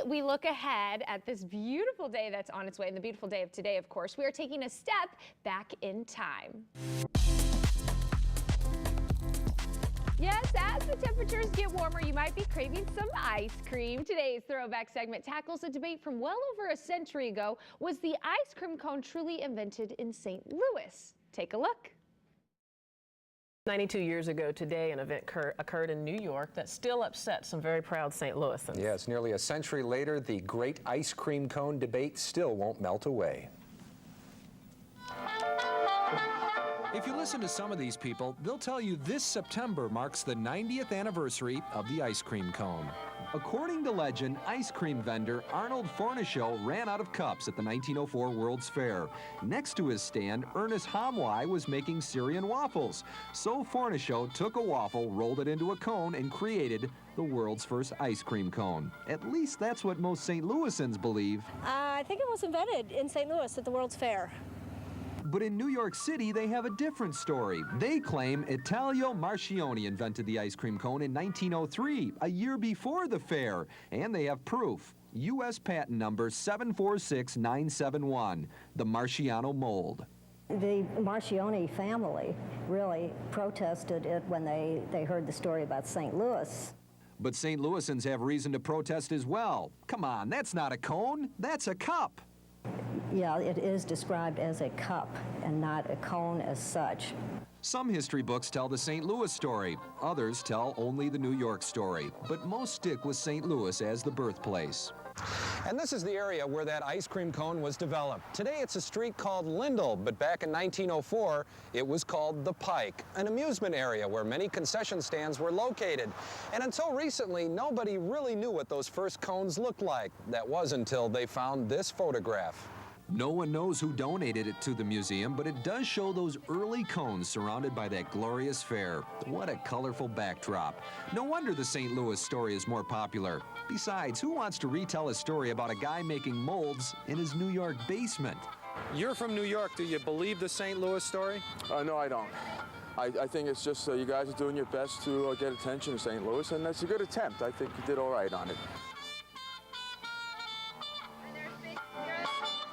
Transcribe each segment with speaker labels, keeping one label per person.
Speaker 1: we look ahead at this beautiful day that's on its way, and the beautiful day of today, of course, we are taking a step back in time. Yes, as the temperatures get warmer, you might be craving some ice cream. Today's Throwback segment tackles a debate from well over a century ago. Was the ice cream cone truly invented in St. Louis? Take a look.
Speaker 2: 92 years ago today, an event occurred in New York that still upset some very proud St. Louisans.
Speaker 3: Yes, nearly a century later, the great ice cream cone debate still won't melt away. If you listen to some of these people, they'll tell you this September marks the 90th anniversary of the ice cream cone. According to legend, ice cream vendor Arnold Fornichot ran out of cups at the 1904 World's Fair. Next to his stand, Ernest Hamwai was making Syrian waffles. So Fornichot took a waffle, rolled it into a cone, and created the world's first ice cream cone. At least that's what most St. Louisans believe.
Speaker 4: I think it was invented in St. Louis at the World's Fair.
Speaker 3: But in New York City, they have a different story. They claim Italio Marchionni invented the ice cream cone in 1903, a year before the fair. And they have proof. U.S. patent number 746971, the Marchiano mold.
Speaker 5: The Marchionni family really protested it when they heard the story about St. Louis.
Speaker 3: But St. Louisans have reason to protest as well. Come on, that's not a cone, that's a cup.
Speaker 5: Yeah, it is described as a cup and not a cone as such.
Speaker 3: Some history books tell the St. Louis story. Others tell only the New York story. But most stick with St. Louis as the birthplace. And this is the area where that ice cream cone was developed. Today it's a street called Lindell, but back in 1904 it was called the Pike, an amusement area where many concession stands were located. And until recently, nobody really knew what those first cones looked like. That was until they found this photograph. No one knows who donated it to the museum, but it does show those early cones surrounded by that glorious fair. What a colorful backdrop. No wonder the St. Louis story is more popular. Besides, who wants to retell a story about a guy making molds in his New York basement? You're from New York. Do you believe the St. Louis story?
Speaker 6: No, I don't. I think it's just you guys are doing your best to get attention in St. Louis, and that's a good attempt. I think you did all right on it.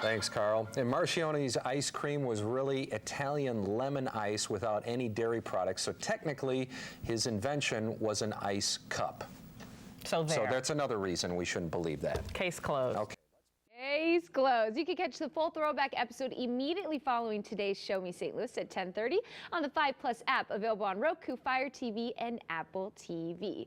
Speaker 3: Thanks, Carl. And Marchioni's ice cream was really Italian lemon ice without any dairy products, so technically his invention was an ice cup.
Speaker 2: So
Speaker 3: that's another reason we shouldn't believe that.
Speaker 2: Case closed.
Speaker 3: Okay.
Speaker 1: Case closed. You can catch the full Throwback episode immediately following today's Show Me St. Louis at 10:30 on the 5+ app, available on Roku, Fire TV, and Apple TV.